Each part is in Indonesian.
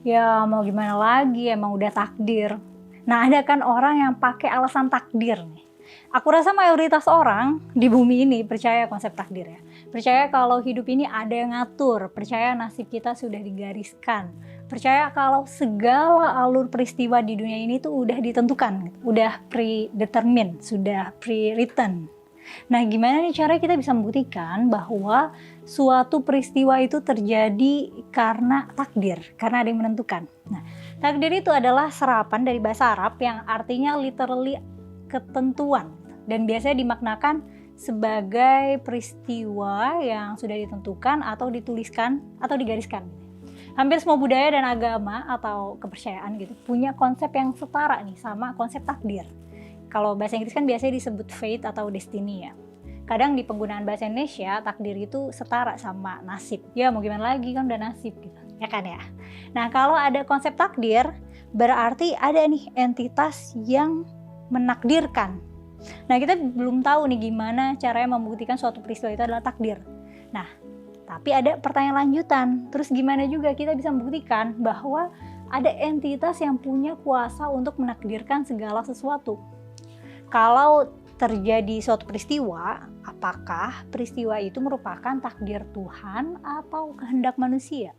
Ya mau gimana lagi, emang udah takdir. Nah ada kan orang yang pakai alasan takdir nih. Aku rasa mayoritas orang di bumi ini percaya konsep takdir ya. Percaya kalau hidup ini ada yang ngatur, percaya nasib kita sudah digariskan. Percaya kalau segala alur peristiwa di dunia ini tuh udah ditentukan, udah predetermined, sudah pre-written. Nah, gimana nih cara kita bisa membuktikan bahwa suatu peristiwa itu terjadi karena takdir, karena ada yang menentukan. Nah, takdir itu adalah serapan dari bahasa Arab yang artinya literally ketentuan dan biasanya dimaknakan sebagai peristiwa yang sudah ditentukan atau dituliskan atau digariskan. Hampir semua budaya dan agama atau kepercayaan gitu punya konsep yang setara nih sama konsep takdir. Kalau bahasa Inggris kan biasanya disebut fate atau destiny ya. Kadang di penggunaan bahasa Indonesia, takdir itu setara sama nasib. Ya mau gimana lagi kan udah nasib gitu. Ya kan ya. Nah kalau ada konsep takdir, berarti ada nih entitas yang menakdirkan. Nah kita belum tahu nih gimana caranya membuktikan suatu peristiwa itu adalah takdir. Nah tapi ada pertanyaan lanjutan. Terus gimana juga kita bisa membuktikan bahwa ada entitas yang punya kuasa untuk menakdirkan segala sesuatu. Kalau terjadi suatu peristiwa, apakah peristiwa itu merupakan takdir Tuhan atau kehendak manusia?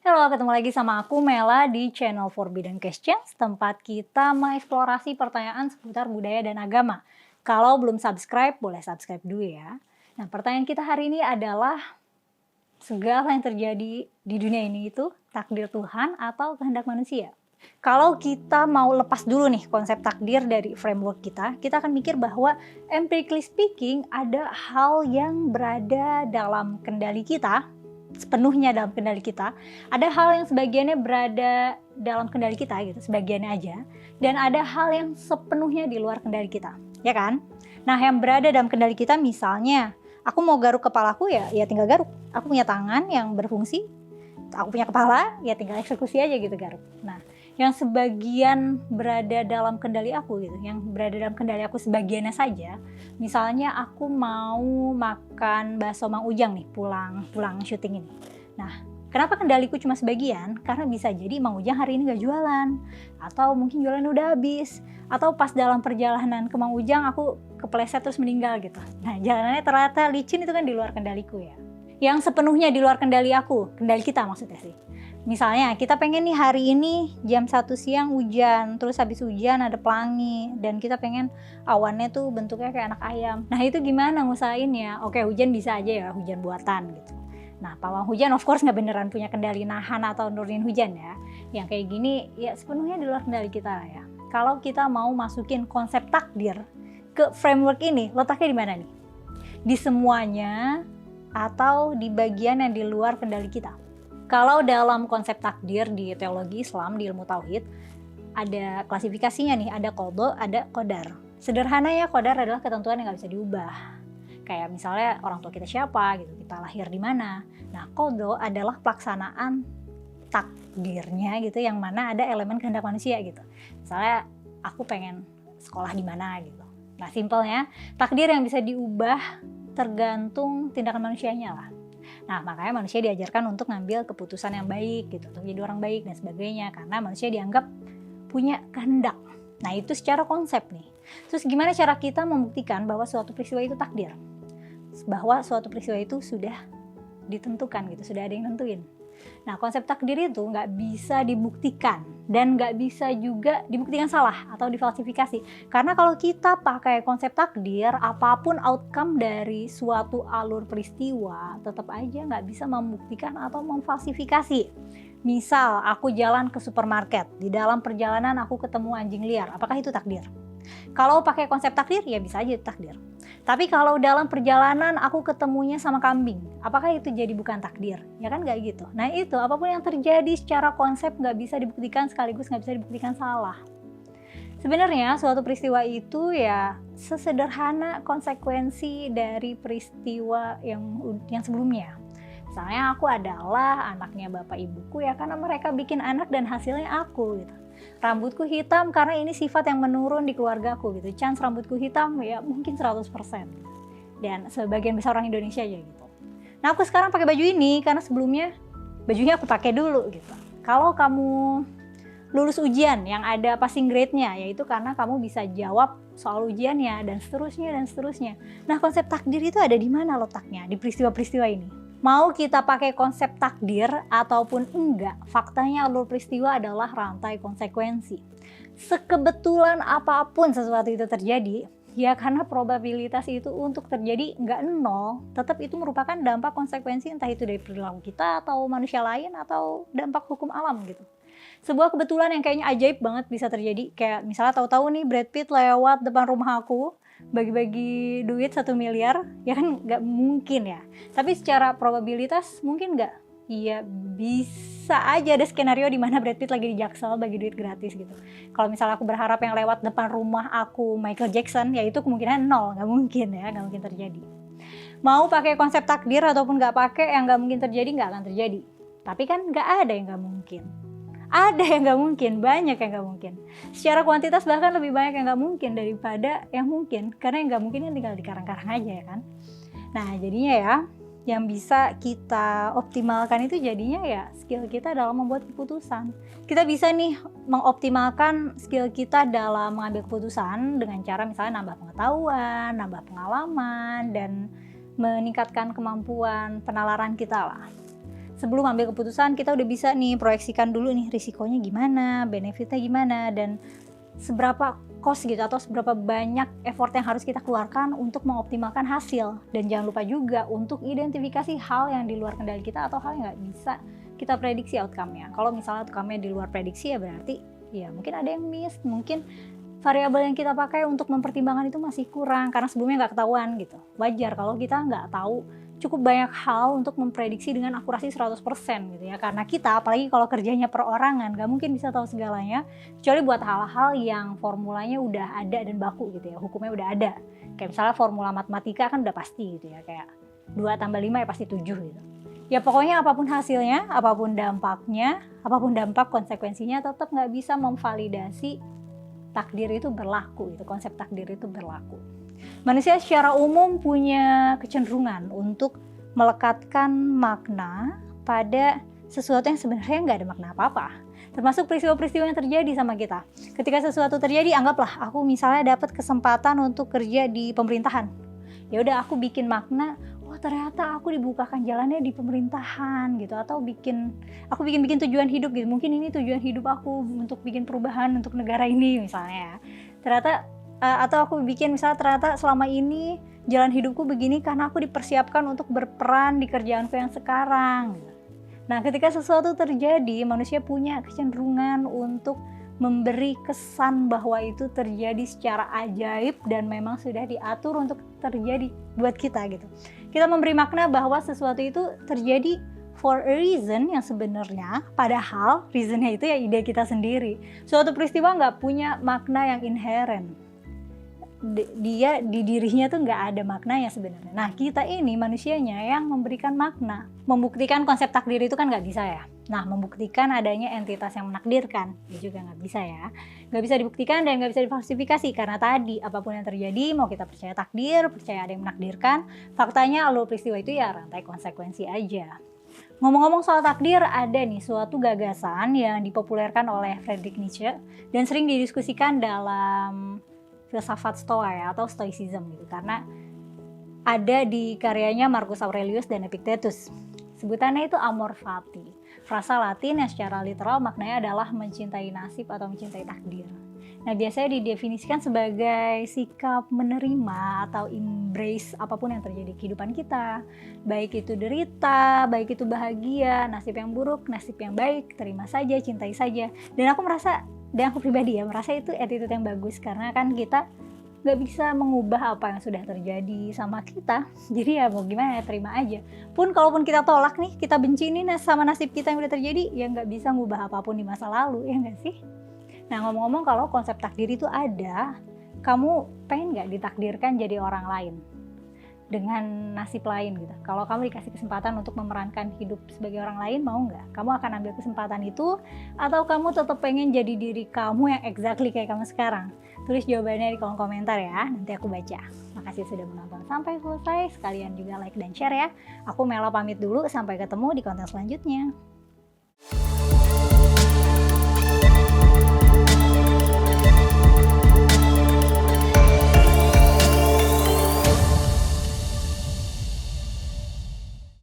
Halo, ketemu lagi sama aku Mela di channel Forbidden Questions, tempat kita mengeksplorasi pertanyaan seputar budaya dan agama. Kalau belum subscribe, boleh subscribe dulu ya. Nah, pertanyaan kita hari ini adalah segala yang terjadi di dunia ini itu takdir Tuhan atau kehendak manusia? Kalau kita mau lepas dulu nih konsep takdir dari framework kita akan mikir bahwa empirically speaking ada hal yang berada dalam kendali kita, sepenuhnya dalam kendali kita. Ada hal yang sebagiannya berada dalam kendali kita gitu, sebagiannya aja. Dan ada hal yang sepenuhnya di luar kendali kita, ya kan? Nah, yang berada dalam kendali kita misalnya, aku mau garuk kepalaku ya tinggal garuk. Aku punya tangan yang berfungsi, aku punya kepala, ya tinggal eksekusi aja gitu garuk. Nah, yang sebagian berada dalam kendali aku gitu, yang berada dalam kendali aku sebagiannya saja. Misalnya aku mau makan bakso Mang Ujang nih, pulang syuting ini. Nah, kenapa kendaliku cuma sebagian? Karena bisa jadi Mang Ujang hari ini gak jualan, atau mungkin jualan udah habis, atau pas dalam perjalanan ke Mang Ujang aku kepleset terus meninggal gitu. Nah, jalanannya ternyata licin, itu kan di luar kendaliku ya. Yang sepenuhnya di luar kendali aku, kendali kita maksudnya sih. Misalnya kita pengen nih hari ini jam 1 siang hujan, terus habis hujan ada pelangi, dan kita pengen awannya tuh bentuknya kayak anak ayam. Nah itu gimana ngusahainnya? Oke, hujan bisa aja ya, hujan buatan gitu. Nah pawang hujan of course nggak beneran punya kendali nahan atau nurunin hujan ya. Yang kayak gini ya sepenuhnya di luar kendali kita lah ya. Kalau kita mau masukin konsep takdir ke framework ini, letaknya di mana nih? Di semuanya atau di bagian yang di luar kendali kita? Kalau dalam konsep takdir di teologi Islam, di ilmu tauhid, ada klasifikasinya nih, ada qadha, ada qadar. Sederhana ya, qadar adalah ketentuan yang nggak bisa diubah. Kayak misalnya orang tua kita siapa gitu, kita lahir di mana. Nah, qadha adalah pelaksanaan takdirnya gitu, yang mana ada elemen kehendak manusia gitu. Misalnya aku pengen sekolah di mana gitu. Nah, simpelnya takdir yang bisa diubah tergantung tindakan manusianya lah. Nah, makanya manusia diajarkan untuk ngambil keputusan yang baik gitu, untuk jadi orang baik dan sebagainya, karena manusia dianggap punya kehendak. Nah, itu secara konsep nih. Terus gimana cara kita membuktikan bahwa suatu peristiwa itu takdir? Bahwa suatu peristiwa itu sudah ditentukan gitu, sudah ada yang nentuin. Nah, konsep takdir itu nggak bisa dibuktikan dan nggak bisa juga dibuktikan salah atau difalsifikasi. Karena kalau kita pakai konsep takdir, apapun outcome dari suatu alur peristiwa tetap aja nggak bisa membuktikan atau memfalsifikasi. Misal aku jalan ke supermarket, di dalam perjalanan aku ketemu anjing liar, apakah itu takdir? Kalau pakai konsep takdir ya bisa aja takdir. Tapi kalau dalam perjalanan aku ketemunya sama kambing, apakah itu jadi bukan takdir? Ya kan nggak gitu. Nah itu apapun yang terjadi secara konsep nggak bisa dibuktikan sekaligus nggak bisa dibuktikan salah. Sebenarnya suatu peristiwa itu ya sesederhana konsekuensi dari peristiwa yang sebelumnya. Misalnya aku adalah anaknya bapak ibuku ya karena mereka bikin anak dan hasilnya aku gitu. Rambutku hitam karena ini sifat yang menurun di keluargaku gitu. Chance rambutku hitam ya mungkin 100%. Dan sebagian besar orang Indonesia aja gitu. Nah aku sekarang pakai baju ini karena sebelumnya bajunya aku pakai dulu gitu. Kalau kamu lulus ujian yang ada passing grade-nya, yaitu karena kamu bisa jawab soal ujiannya dan seterusnya dan seterusnya. Nah konsep takdir itu ada di mana letaknya di peristiwa-peristiwa ini? Mau kita pakai konsep takdir ataupun enggak, faktanya alur peristiwa adalah rantai konsekuensi. Sekebetulan apapun sesuatu itu terjadi, ya karena probabilitas itu untuk terjadi nggak nol, tetap itu merupakan dampak konsekuensi entah itu dari perilaku kita atau manusia lain atau dampak hukum alam gitu. Sebuah kebetulan yang kayaknya ajaib banget bisa terjadi, kayak misalnya tahu-tahu nih Brad Pitt lewat depan rumah aku, bagi-bagi duit 1 miliar, ya kan nggak mungkin ya. Tapi secara probabilitas mungkin nggak? Iya bisa aja ada skenario di mana Brad Pitt lagi di Jaksel bagi duit gratis gitu. Kalau misalnya aku berharap yang lewat depan rumah aku Michael Jackson, ya itu kemungkinan nol, nggak mungkin ya, nggak mungkin terjadi. Mau pakai konsep takdir ataupun nggak pakai, yang nggak mungkin terjadi nggak akan terjadi. Tapi kan nggak ada yang nggak mungkin. Ada yang nggak mungkin, banyak yang nggak mungkin. Secara kuantitas bahkan lebih banyak yang nggak mungkin daripada yang mungkin. Karena yang nggak mungkin kan tinggal dikarang-karang aja ya kan. Nah jadinya ya, yang bisa kita optimalkan itu jadinya ya skill kita dalam membuat keputusan. Kita bisa nih mengoptimalkan skill kita dalam mengambil keputusan dengan cara misalnya nambah pengetahuan, nambah pengalaman, dan meningkatkan kemampuan penalaran kita lah. Sebelum ambil keputusan kita udah bisa nih proyeksikan dulu nih risikonya gimana, benefitnya gimana, dan seberapa cost gitu atau seberapa banyak effort yang harus kita keluarkan untuk mengoptimalkan hasil. Dan jangan lupa juga untuk identifikasi hal yang di luar kendali kita atau hal yang nggak bisa kita prediksi outcome-nya. Kalau misalnya outcome-nya di luar prediksi ya berarti ya mungkin ada yang miss, mungkin variabel yang kita pakai untuk mempertimbangkan itu masih kurang karena sebelumnya nggak ketahuan gitu. Wajar kalau kita nggak tahu cukup banyak hal untuk memprediksi dengan akurasi 100% gitu ya. Karena kita apalagi kalau kerjanya perorangan gak mungkin bisa tahu segalanya kecuali buat hal-hal yang formulanya udah ada dan baku gitu ya, hukumnya udah ada. Kayak misalnya formula matematika kan udah pasti gitu ya, kayak 2 tambah 5 ya pasti 7 gitu. Ya pokoknya apapun hasilnya, apapun dampaknya, apapun dampak konsekuensinya tetap gak bisa memvalidasi takdir itu berlaku gitu, konsep takdir itu berlaku. Manusia secara umum punya kecenderungan untuk melekatkan makna pada sesuatu yang sebenarnya nggak ada makna apa-apa. Termasuk peristiwa-peristiwa yang terjadi sama kita. Ketika sesuatu terjadi, anggaplah aku misalnya dapat kesempatan untuk kerja di pemerintahan. Ya udah aku bikin makna, oh ternyata aku dibukakan jalannya di pemerintahan gitu, atau aku bikin tujuan hidup gitu. Mungkin ini tujuan hidup aku untuk bikin perubahan untuk negara ini misalnya. Ternyata atau aku bikin misalnya ternyata selama ini jalan hidupku begini karena aku dipersiapkan untuk berperan di kerjaanku yang sekarang. Nah ketika sesuatu terjadi, manusia punya kecenderungan untuk memberi kesan bahwa itu terjadi secara ajaib dan memang sudah diatur untuk terjadi buat kita gitu. Kita memberi makna bahwa sesuatu itu terjadi for a reason yang sebenarnya padahal reasonnya itu ya ide kita sendiri. Suatu peristiwa nggak punya makna yang inherent. Dia di dirinya tuh nggak ada maknanya sebenarnya. Nah kita ini manusianya yang memberikan makna. Membuktikan konsep takdir itu kan nggak bisa ya. Nah membuktikan adanya entitas yang menakdirkan itu juga nggak bisa ya. Nggak bisa dibuktikan dan nggak bisa difalsifikasi karena tadi apapun yang terjadi, mau kita percaya takdir, percaya ada yang menakdirkan, faktanya alur peristiwa itu ya rantai konsekuensi aja. Ngomong-ngomong soal takdir, ada nih suatu gagasan yang dipopulerkan oleh Friedrich Nietzsche dan sering didiskusikan dalam filsafat Stoa ya, atau Stoicism gitu, karena ada di karyanya Marcus Aurelius dan Epictetus. Sebutannya itu amor fati, frasa Latin yang secara literal maknanya adalah mencintai nasib atau mencintai takdir. Nah biasanya didefinisikan sebagai sikap menerima atau embrace apapun yang terjadi di kehidupan kita, baik itu derita, baik itu bahagia, nasib yang buruk, nasib yang baik, terima saja, cintai saja. Dan aku pribadi ya merasa itu attitude yang bagus karena kan kita gak bisa mengubah apa yang sudah terjadi sama kita, jadi ya mau gimana ya terima aja. Pun kalaupun kita tolak nih, kita benci nih sama nasib kita yang udah terjadi, ya gak bisa ngubah apapun di masa lalu, ya gak sih? Nah ngomong-ngomong kalau konsep takdir itu ada, kamu pengen gak ditakdirkan jadi orang lain? dengan nasib lain gitu. Kalau kamu dikasih kesempatan untuk memerankan hidup sebagai orang lain, mau nggak? Kamu akan ambil kesempatan itu, atau kamu tetap pengen jadi diri kamu yang exactly kayak kamu sekarang? Tulis jawabannya di kolom komentar ya, nanti aku baca. Makasih sudah menonton sampai selesai, sekalian juga like dan share ya. Aku Mela pamit dulu, sampai ketemu di konten selanjutnya.